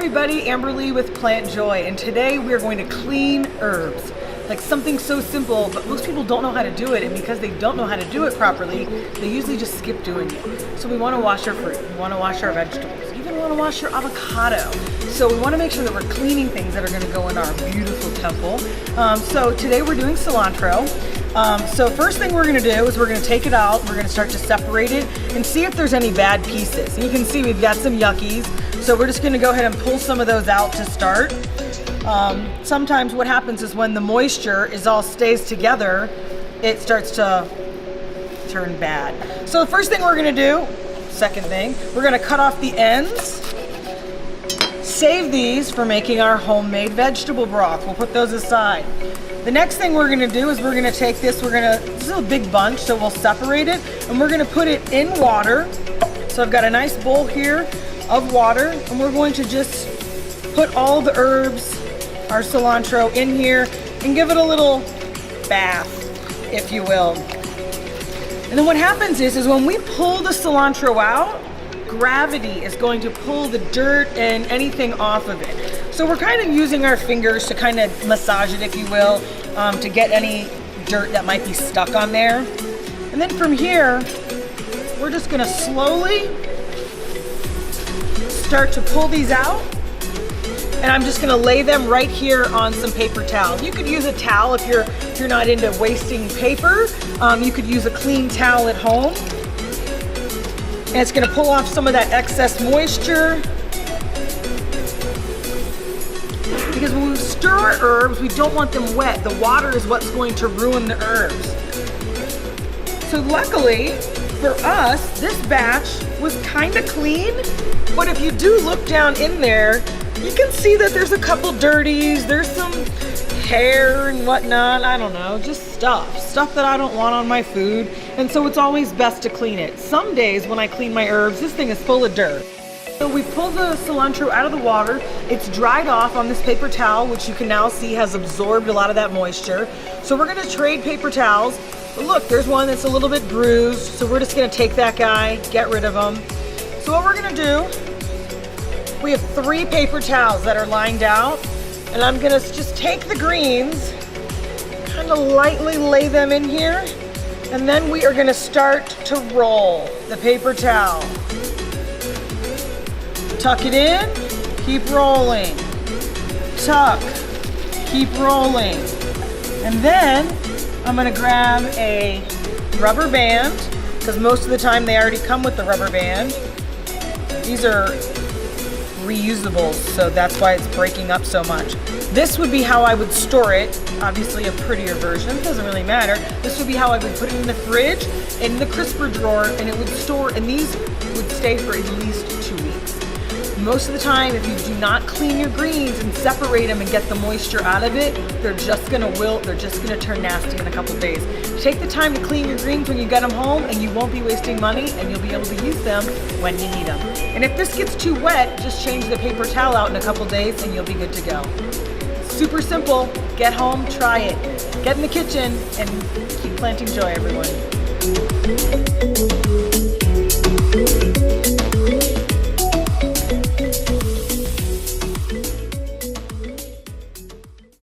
everybody, Amber Lee with Plant Joy, and today we're going to clean herbs. Like something so simple, but most people don't know how to do it, and because they don't know how to do it properly, they usually just skip doing it. So we want to wash our fruit, we want to wash our vegetables, even want to wash our avocado. So we want to make sure that we're cleaning things that are going to go in our beautiful temple. So today we're doing cilantro. So first thing we're going to do is we're going to take it out, we're going to start to separate it and see if there's any bad pieces. And you can see we've got some yuckies, so we're just going to go ahead and pull some of those out to start. Sometimes what happens is when the moisture all stays together, it starts to turn bad. So the first thing we're going to do, second thing, we're going to cut off the ends. Save these for making our homemade vegetable broth. We'll put those aside. The next thing we're going to do is we're going to take this, this is a big bunch, so we'll separate it, and we're going to put it in water. So I've got a nice bowl here of water, and we're going to just put all the herbs, our cilantro, in here and give it a little bath, if you will. And then what happens is when we pull the cilantro out, gravity is going to pull the dirt and anything off of it. So we're kind of using our fingers to kind of massage it, if you will, to get any dirt that might be stuck on there. And then from here, we're just going to slowly start to pull these out. And I'm just gonna lay them right here on some paper towel. You could use a towel if you're not into wasting paper. You could use a clean towel at home. And it's gonna pull off some of that excess moisture. Because when we stir our herbs, we don't want them wet. The water is what's going to ruin the herbs. So luckily for us, this batch was kind of clean. But if you do look down in there, you can see that there's a couple dirties, there's some hair and whatnot, I don't know, just stuff that I don't want on my food. And so it's always best to clean it. Some days when I clean my herbs, this thing is full of dirt. So we pull the cilantro out of the water, it's dried off on this paper towel, which you can now see has absorbed a lot of that moisture. So we're gonna trade paper towels. But look, there's one that's a little bit bruised, so we're just gonna take that guy, get rid of him. So what we're gonna do, we have 3 paper towels that are lined out, and I'm gonna just take the greens, kind of lightly lay them in here, and then we are gonna start to roll the paper towel. Tuck it in, keep rolling. Tuck, keep rolling. And then I'm gonna grab a rubber band, because most of the time they already come with the rubber band. These are reusable, so that's why it's breaking up so much. This would be how I would store it. Obviously a prettier version, doesn't really matter. This would be how I would put it in the fridge, in the crisper drawer, and it would store, and these would stay for at least 2 weeks. Most of the time, if you do not clean your greens and separate them and get the moisture out of it, they're just gonna wilt, they're just gonna turn nasty in a couple days. Take the time to clean your greens when you get them home, and you won't be wasting money, and you'll be able to use them when you need them. And if this gets too wet, just change the paper towel out in a couple days and you'll be good to go. Super simple. Get home, try it. Get in the kitchen and keep planting joy, everyone.